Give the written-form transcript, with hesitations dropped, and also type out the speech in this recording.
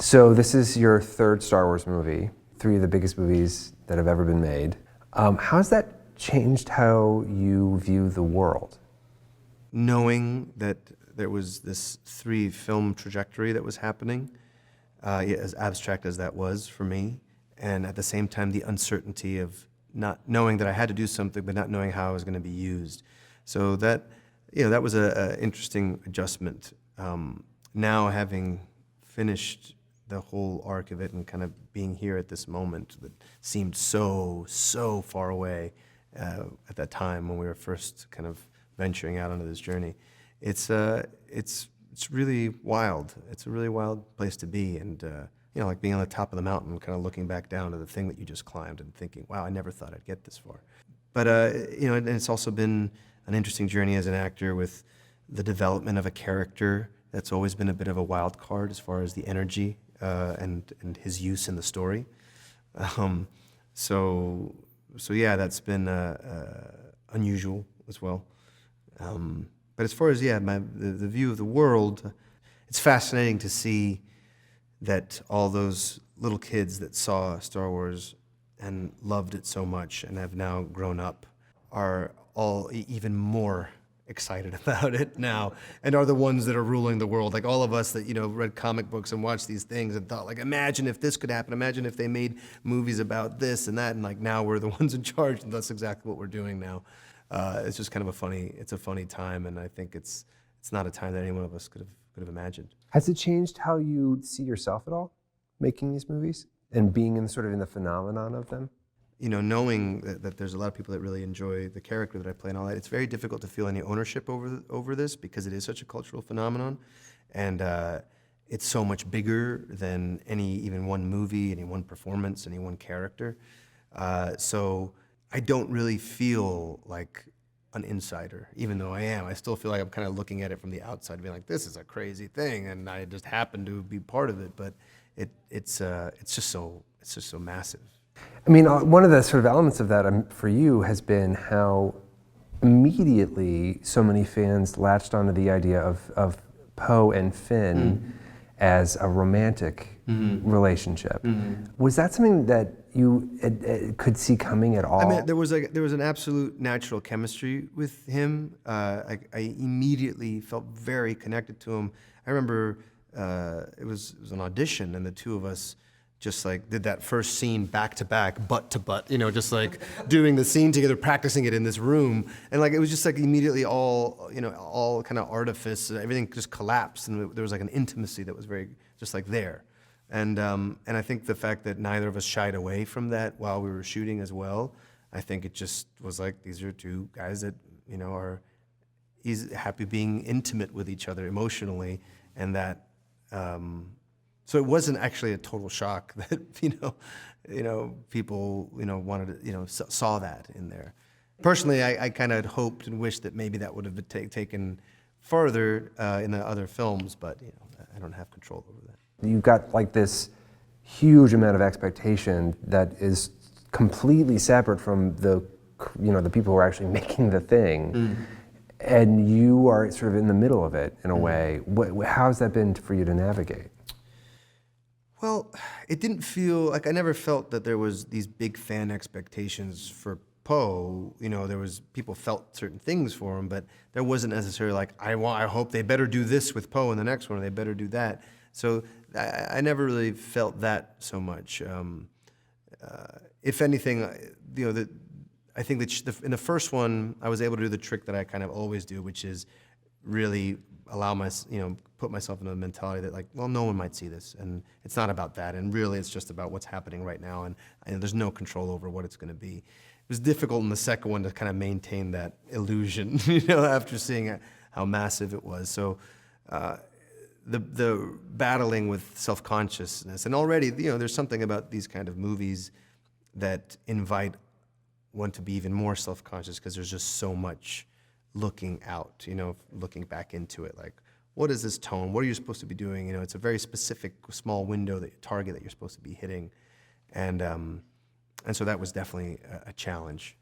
So this is your third Star Wars movie, three of the biggest movies that have ever been made. How's that changed how you view the world? Knowing that there was this three-film trajectory that was happening, as abstract as that was for me, and at the same time the uncertainty of not knowing that I had to do something, but not knowing how it was going to be used. So that, that was an interesting adjustment. Now having finished the whole arc of it and kind of being here at this moment that seemed so far away at that time when we were first kind of venturing out onto this journey, it's really wild. It's a really wild place to be, and like being on the top of the mountain, kind of looking back down to the thing that you just climbed and thinking, wow, I never thought I'd get this far. But and it's also been an interesting journey as an actor with the development of a character that's always been a bit of a wild card as far as the energy and his use in the story. So yeah, that's been unusual as well. But as far as the view of the world, it's fascinating to see that all those little kids that saw Star Wars and loved it so much and have now grown up are all even more excited about it now and are the ones that are ruling the world. Like all of us that, read comic books and watched these things and thought, like, imagine if this could happen. Imagine if they made movies about this and that. And like now we're the ones in charge, and that's exactly what we're doing now. It's just kind of a funny time, and I think it's not a time that any one of us could have imagined. Has it changed how you see yourself at all, making these movies and being in the phenomenon of them? Knowing that there's a lot of people that really enjoy the character that I play and all that, it's very difficult to feel any ownership over this because it is such a cultural phenomenon, and it's so much bigger than even one movie, any one performance, any one character. So I don't really feel like an insider, even though I am. I still feel like I'm kind of looking at it from the outside, being like, this is a crazy thing, and I just happen to be part of it. But it's just so massive. I mean, one of the sort of elements of that for you has been how immediately so many fans latched onto the idea of Poe and Finn as a romantic relationship. Was that something that you could see coming at all? I mean, there was an absolute natural chemistry with him. I immediately felt very connected to him. I remember it was an audition, and the two of us just like did that first scene back to back, butt to butt, just like doing the scene together, practicing it in this room. And like, it was just like immediately all kind of artifice, everything just collapsed. And there was like an intimacy that was very just like there. And I think the fact that neither of us shied away from that while we were shooting as well, I think it just was like, these are two guys that, are happy being intimate with each other emotionally, and that, so it wasn't actually a total shock that people wanted to saw that in there. Personally, I kind of hoped and wished that maybe that would have been taken further in the other films, but I don't have control over that. You've got like this huge amount of expectation that is completely separate from the people who are actually making the thing, and you are sort of in the middle of it in a way. How's that been for you to navigate? Well, it didn't feel like, I never felt that there was these big fan expectations for Poe. There was, people felt certain things for him, but there wasn't necessarily like, I hope they better do this with Poe in the next one, or they better do that. So I never really felt that so much. If anything, I think that in the first one, I was able to do the trick that I kind of always do, which is really allow put myself in a mentality that like, well, no one might see this, and it's not about that, and really it's just about what's happening right now, and there's no control over what it's going to be. It was difficult in the second one to kind of maintain that illusion, after seeing how massive it was. So the battling with self-consciousness, and already there's something about these kind of movies that invite one to be even more self-conscious, because there's just so much looking out, looking back into it, like, what is this tone? What are you supposed to be doing? It's a very specific, small window, target that you're supposed to be hitting, and so that was definitely a challenge.